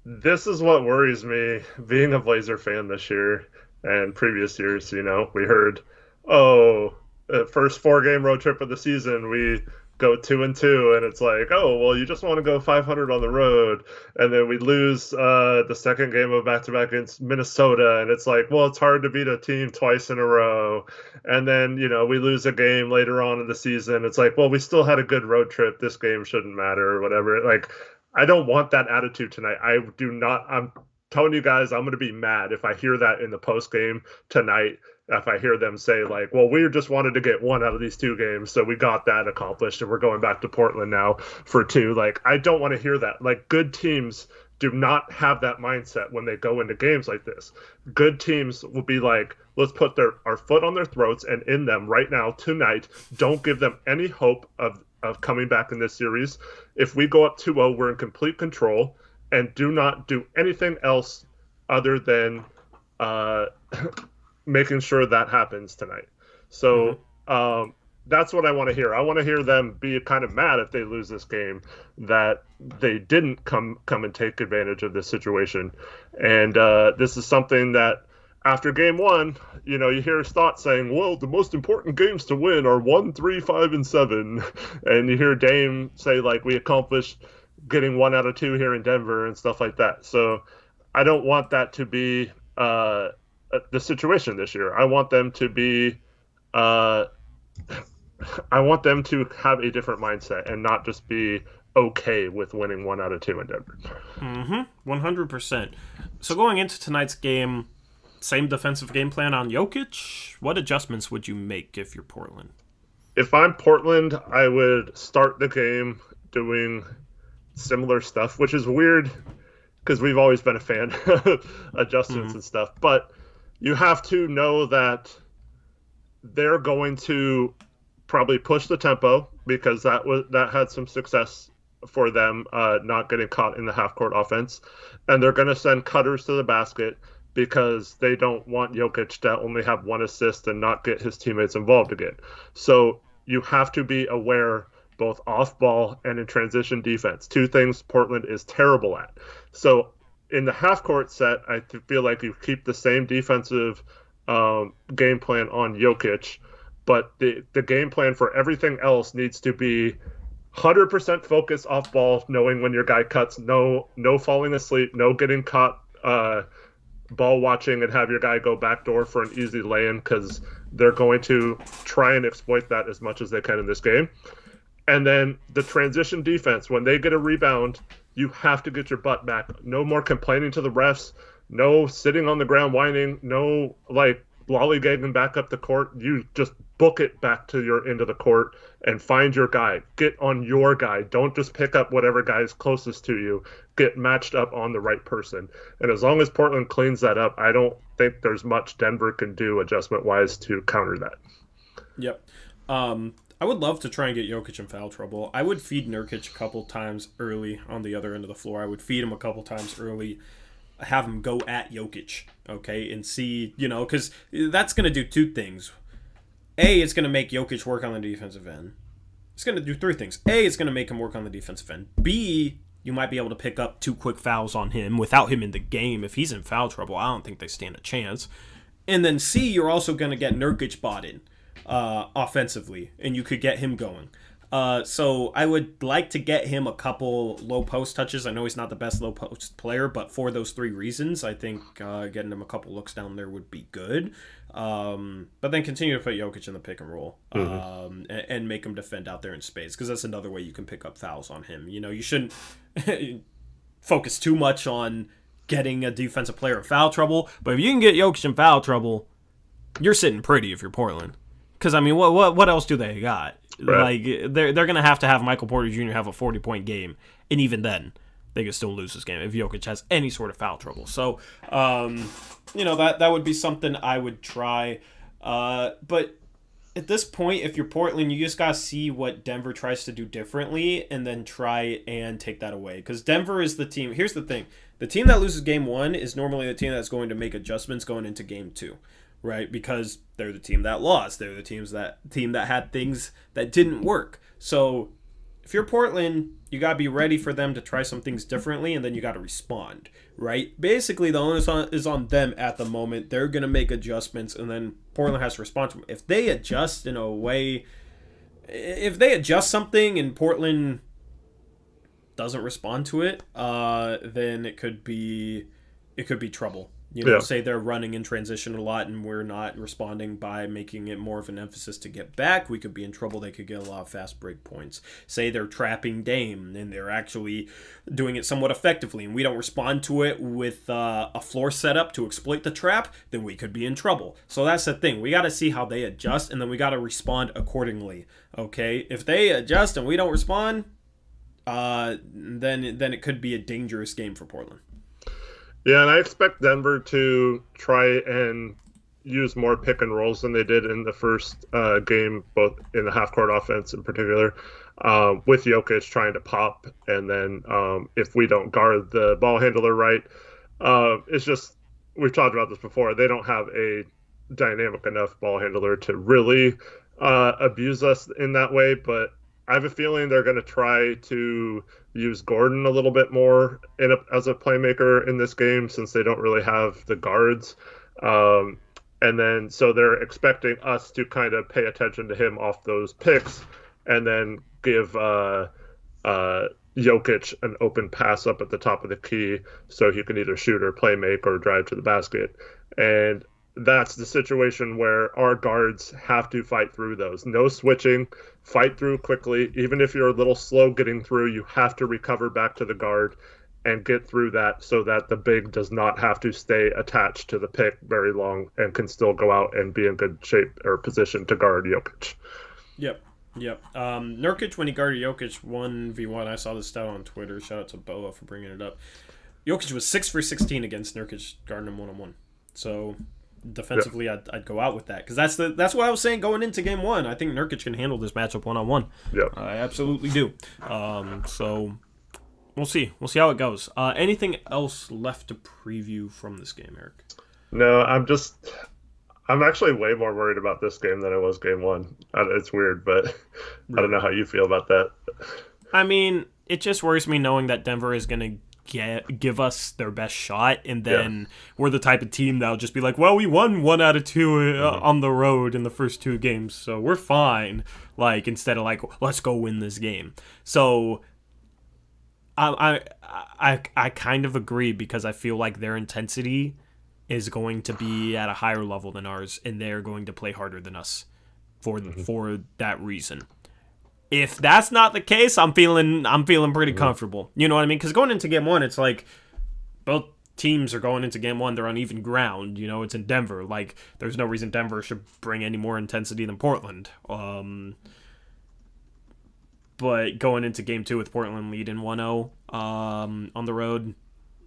This is what worries me, being a Blazer fan this year and previous years. We heard, first 4-game road trip of the season, we go 2-2, and it's like, well, you just want to go 500 on the road, and then we lose the second game of back-to-back against Minnesota, and it's like, well, it's hard to beat a team twice in a row, and then we lose a game later on in the season. It's like, well, we still had a good road trip. This game shouldn't matter or whatever. Like, I don't want that attitude tonight. I do not. I'm telling you guys, I'm going to be mad if I hear that in the post game tonight. If I hear them say like, well, we just wanted to get 1 out of these 2 games, so we got that accomplished, and we're going back to Portland now for 2. Like, I don't want to hear that. Like, good teams do not have that mindset when they go into games like this. Good teams will be like, let's put our foot on their throats and in them right now tonight. Don't give them any hope of coming back in this series. If we go up 2-0, we're in complete control, and do not do anything else other than making sure that happens tonight. So that's what I want to hear. I want to hear them be kind of mad if they lose this game that they didn't come and take advantage of this situation. And this is something that after game one, you hear Stott saying, "Well, the most important games to win are 1, 3, 5, and 7," and you hear Dame say like, "We accomplished getting 1 out of 2 here in Denver" and stuff like that. So I don't want that to be the situation this year. I want them to be. I want them to have a different mindset and not just be okay with winning 1 out of 2 in Denver. 100%. So going into tonight's game, same defensive game plan on Jokic. What adjustments would you make if you're Portland? If I'm Portland, I would start the game doing similar stuff, which is weird because we've always been a fan of adjustments and stuff. But you have to know that they're going to probably push the tempo because that had some success for them, not getting caught in the half court offense, and they're going to send cutters to the basket because they don't want Jokic to only have 1 assist and not get his teammates involved again. So you have to be aware both off ball and in transition defense, 2 things Portland is terrible at. So in the half court set, I feel like you keep the same defensive game plan on Jokic, but the game plan for everything else needs to be 100% focus off ball, knowing when your guy cuts, no falling asleep, no getting caught ball watching and have your guy go backdoor for an easy lay-in, because they're going to try and exploit that as much as they can in this game. And then the transition defense, when they get a rebound, you have to get your butt back. No more complaining to the refs, no sitting on the ground whining, no lollygagging back up the court. You just book it back to your end of the court and find your guy. Get on your guy. Don't just pick up whatever guy is closest to you. Get matched up on the right person. And as long as Portland cleans that up, I don't think there's much Denver can do adjustment-wise to counter that. Yep. I would love to try and get Jokic in foul trouble. I would feed Nurkic a couple times early on the other end of the floor. I would feed him a couple times early, have him go at Jokic, okay, and see, because that's going to do 2 things. A, it's going to make Jokic work on the defensive end. It's going to do 3 things. A, it's going to make him work on the defensive end. B, you might be able to pick up 2 quick fouls on him without him in the game. If he's in foul trouble, I don't think they stand a chance. And then C, you're also going to get Nurkic bought in offensively, and you could get him going. So I would like to get him a couple low post touches. I know he's not the best low post player, but for those 3 reasons, I think getting him a couple looks down there would be good. But then continue to put Jokic in the pick and roll and make him defend out there in space, because that's another way you can pick up fouls on him. You shouldn't focus too much on getting a defensive player in foul trouble, but if you can get Jokic in foul trouble, you're sitting pretty if you're Portland. Because, I mean, what else do they got? Right. Like, they're going to have Michael Porter Jr. have a 40-point game, and even then, they could still lose this game if Jokic has any sort of foul trouble. So, that would be something I would try. But at this point, if you're Portland, you just got to see what Denver tries to do differently and then try and take that away. Because Denver is the team. Here's the thing. The team that loses game 1 is normally the team that's going to make adjustments going into game 2. Right, because they're the team that lost. They're the team that had things that didn't work. So if you're Portland, you got to be ready for them to try some things differently, and then you got to respond, right? Basically, the onus is on them at the moment. They're going to make adjustments, and then Portland has to respond to them. If they adjust in a way, if they adjust something and Portland doesn't respond to it, then it could be trouble. Say they're running in transition a lot and we're not responding by making it more of an emphasis to get back, we could be in trouble. They could get a lot of fast break points. Say they're trapping Dame and they're actually doing it somewhat effectively and we don't respond to it with a floor setup to exploit the trap, then we could be in trouble. So that's the thing. We got to see how they adjust, and then we got to respond accordingly. Okay? If they adjust and we don't respond, then it could be a dangerous game for Portland. Yeah, and I expect Denver to try and use more pick and rolls than they did in the first game, both in the half-court offense in particular, with Jokic trying to pop. And then if we don't guard the ball handler right, it's just, we've talked about this before, they don't have a dynamic enough ball handler to really abuse us in that way, but I have a feeling they're going to try to use Gordon a little bit more as a playmaker in this game since they don't really have the guards. Um, and then so they're expecting us to kind of pay attention to him off those picks and then give Jokic an open pass up at the top of the key so he can either shoot or play make or drive to the basket. And that's the situation where our guards have to fight through those. No switching, fight through quickly. Even if you're a little slow getting through, you have to recover back to the guard and get through that so that the big does not have to stay attached to the pick very long and can still go out and be in good shape or position to guard Jokic. Yep. Nurkic, when he guarded Jokic 1v1, I saw this stat on Twitter. Shout out to Boa for bringing it up. Jokic was 6 for 16 against Nurkic guarding him 1-on-1. So defensively, I'd go out with that because that's what I was saying going into game one. I think Nurkic can handle this matchup 1-on-1. Yeah, I absolutely do. So we'll see how it goes. Anything else left to preview from this game, Eric? No, I'm actually way more worried about this game than I was game one. It's weird, but really? I don't know how you feel about that. I mean, it just worries me knowing that Denver is going to give us their best shot, and then we're the type of team that'll just be like, well, we won 1 out of 2 on the road in the first 2 games, so we're fine. Like, instead of like, let's go win this game. So I kind of agree because I feel like their intensity is going to be at a higher level than ours, and they're going to play harder than us for that reason. If that's not the case, I'm feeling pretty comfortable. You know what I mean? Because going into game one, it's like both teams are going into game one. They're on even ground. You know, it's in Denver. Like, there's no reason Denver should bring any more intensity than Portland. But going into game two with Portland leading 1-0 on the road,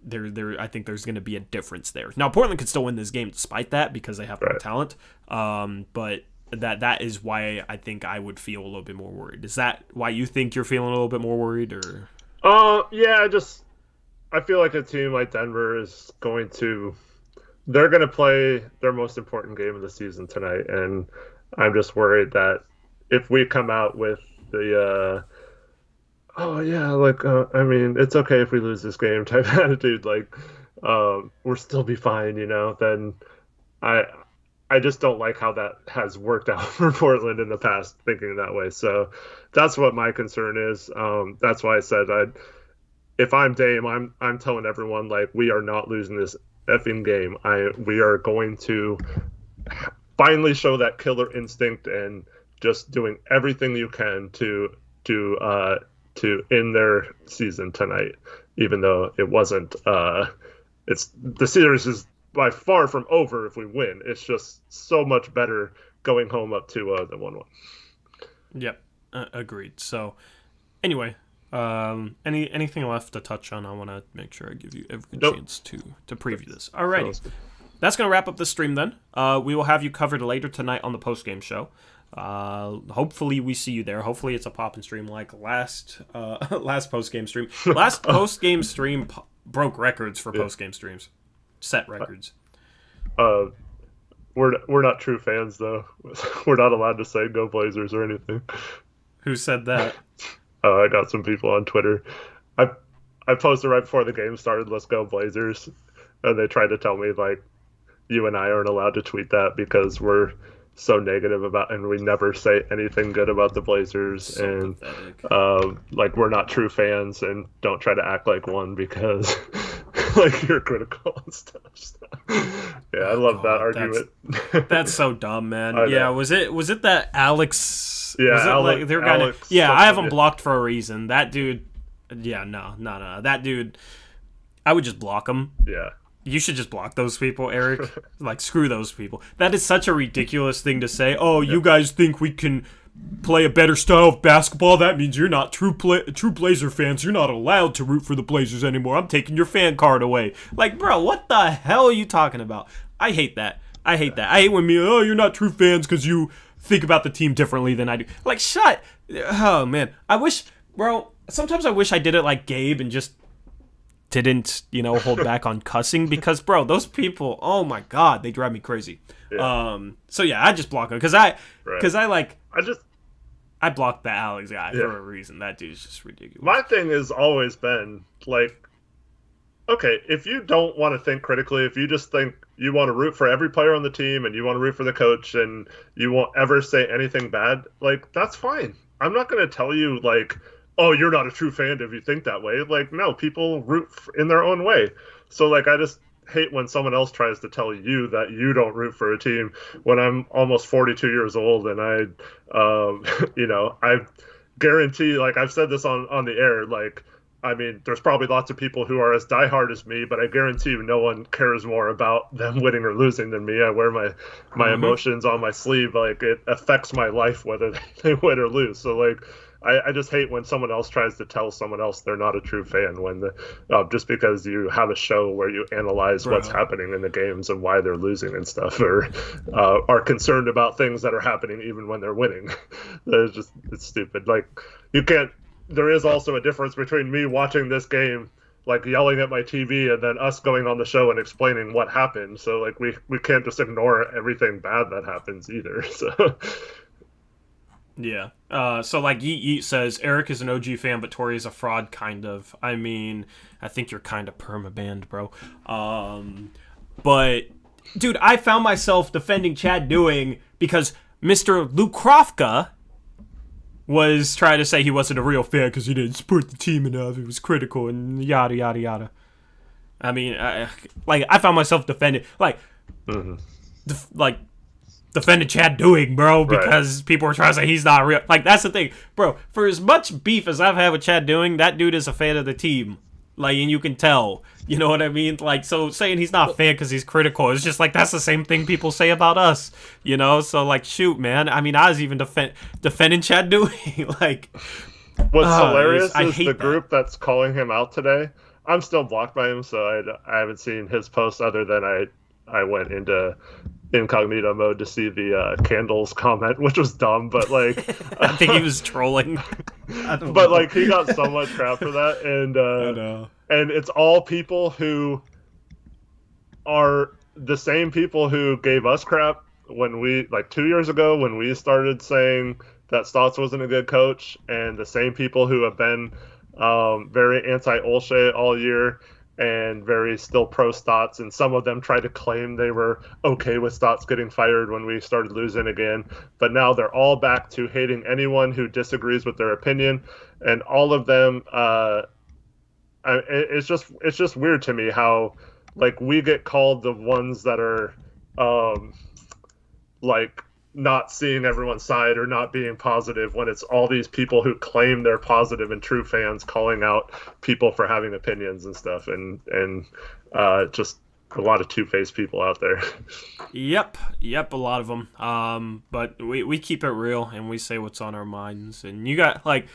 I think there's going to be a difference there. Now, Portland could still win this game despite that because they have more talent. But that is why I think I would feel a little bit more worried. Is that why you think you're feeling a little bit more worried, or? Yeah, I feel like a team like Denver is they're going to play their most important game of the season tonight, and I'm just worried that if we come out with the I mean, it's okay if we lose this game type attitude, like we'll still be fine, you know, then I just don't like how that has worked out for Portland in the past, thinking that way. So that's what my concern is. That's why I said if I'm Dame, I'm telling everyone, like, we are not losing this effing game. We are going to finally show that killer instinct and just doing everything you can to end their season tonight, even though it wasn't. The series is by far from over if we win. It's just so much better going home up 2-0 than 1-1. Yep, agreed. So, anyway, anything left to touch on? I want to make sure I give you every chance to preview this. Alrighty, that's going to wrap up the stream then. We will have you covered later tonight on the post-game show. Hopefully we see you there. Hopefully it's a pop and stream like last post-game stream. Last post-game stream broke records for post-game streams. Set records. We're not true fans though. We're not allowed to say "Go Blazers" or anything. Who said that? I got some people on Twitter. I posted right before the game started, "Let's go Blazers," and they tried to tell me like, you and I aren't allowed to tweet that because we're so negative about, and we never say anything good about the Blazers, so and like we're not true fans, and don't try to act like one because like you're critical and stuff. So, yeah, I love that argument. That's so dumb, man. Yeah, was it that Alex? Yeah, was it Alex, like they were gonna? Yeah, I have him blocked for a reason. That dude. Yeah, no. That dude. I would just block him. Yeah. You should just block those people, Eric. Like, screw those people. That is such a ridiculous thing to say. Oh, you guys think we can play a better style of basketball? That means you're not true Blazer fans. You're not allowed to root for the Blazers anymore. I'm taking your fan card away. Like, bro, what the hell are you talking about? I hate that. I hate when you're not true fans because you think about the team differently than I do. Like, shut. Oh, man. Sometimes I wish I did it like Gabe and just didn't, hold back on cussing because, bro, those people, oh my God, they drive me crazy. Yeah. So yeah, I just block him because I Right. I blocked the Alex guy for a reason. That dude's just ridiculous. My thing has always been like, okay, if you don't want to think critically, if you just think you want to root for every player on the team and you want to root for the coach and you won't ever say anything bad, like, that's fine. I'm not going to tell you, like, oh, you're not a true fan if you think that way. Like, no, people root in their own way. So, like, I just hate when someone else tries to tell you that you don't root for a team when I'm almost 42 years old and I guarantee, like, I've said this on the air, like, I mean, there's probably lots of people who are as diehard as me, but I guarantee you no one cares more about them winning or losing than me. I wear my emotions on my sleeve. Like, it affects my life whether they win or lose. So, like, I just hate when someone else tries to tell someone else they're not a true fan when just because you have a show where you analyze what's happening in the games and why they're losing and stuff, or are concerned about things that are happening even when they're winning. It's stupid. Like, you can't. There is also a difference between me watching this game, like yelling at my TV, and then us going on the show and explaining what happened. So, like, we can't just ignore everything bad that happens either. So. Yeah. So, like, Yeet says, Eric is an OG fan, but Tori is a fraud, kind of. I mean, I think you're kind of perma-banned, bro. But, dude, I found myself defending Chad Doing because Mr. Luke Kafka was trying to say he wasn't a real fan because he didn't support the team enough. He was critical and yada, yada, yada. I mean, I found myself defending, defended Chad Doing, bro, because people were trying to say he's not real. Like, that's the thing, bro. For as much beef as I've had with Chad Doing, that dude is a fan of the team. Like, and you can tell. You know what I mean? Like, so saying he's not a fan because he's critical is just like, that's the same thing people say about us. So, like, shoot, man. I mean, I was even defending Chad Doing. Like, what's hilarious is the group that's calling him out today. I'm still blocked by him, so I haven't seen his post other than I went into incognito mode to see the candles comment, which was dumb, but like I think he was trolling. But like, he got so much crap for that, and I know. And it's all people who are the same people who gave us crap when we, like, 2 years ago when we started saying that Stotts wasn't a good coach, and the same people who have been very anti-Olshey all year and very still pro Stotts, and some of them tried to claim they were okay with Stotts getting fired when we started losing again, but now they're all back to hating anyone who disagrees with their opinion, and all of them it's just weird to me how, like, we get called the ones that are like not seeing everyone's side or not being positive when it's all these people who claim they're positive and true fans calling out people for having opinions and stuff, and just a lot of two-faced people out there. Yep, a lot of them. But we keep it real and we say what's on our minds. And you got, like,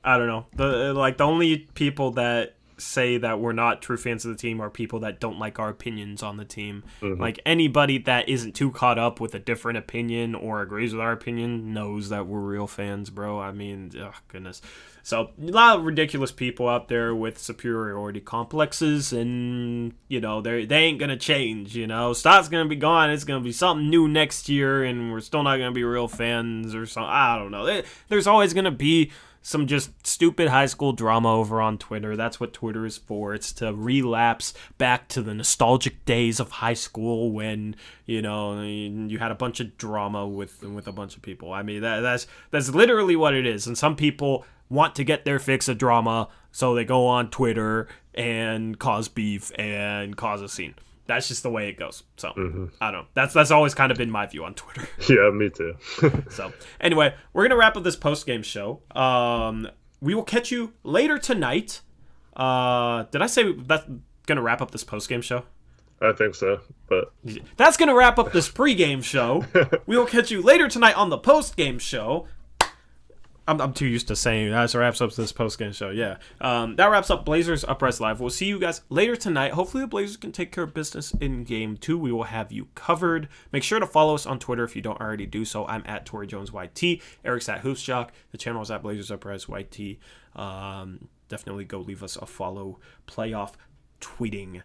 I don't know, the only people that say that we're not true fans of the team are people that don't like our opinions on the team. Mm-hmm. Like, anybody that isn't too caught up with a different opinion or agrees with our opinion knows that we're real fans, bro. I mean, oh goodness. So, a lot of ridiculous people out there with superiority complexes, and, they ain't gonna change, Stott's gonna be gone, it's gonna be something new next year, and we're still not gonna be real fans or something. I don't know. There's always gonna be some just stupid high school drama over on Twitter. That's what Twitter is for. It's to relapse back to the nostalgic days of high school when, you had a bunch of drama with a bunch of people. I mean, that's literally what it is. And some people want to get their fix of drama, so they go on Twitter and cause beef and cause a scene. That's just the way it goes. So, I don't know. That's always kind of been my view on Twitter. Yeah, me too. So, anyway, we're going to wrap up this post-game show. We will catch you later tonight. Did I say that's going to wrap up this post-game show? I think so, but... That's going to wrap up this pre-game show. We will catch you later tonight on the post-game show. I'm too used to saying that. So wraps up this post-game show. Yeah. That wraps up Blazers Uprise Live. We'll see you guys later tonight. Hopefully the Blazers can take care of business in Game 2. We will have you covered. Make sure to follow us on Twitter if you don't already do so. I'm at Tory Jones YT. Eric's at HoopsJock. The channel is at Blazers Uprise YT. definitely go leave us a follow. Playoff tweeting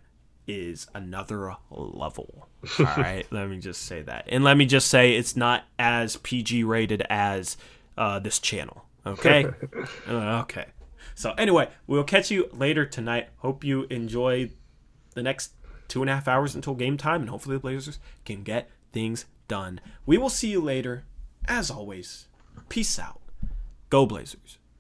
is another level. All right, let me just say that. And let me just say it's not as PG rated as this channel. Okay? Okay. So anyway, we'll catch you later tonight. Hope you enjoy the next 2.5 hours until game time, and hopefully the Blazers can get things done. We will see you later. As always, peace out. Go Blazers.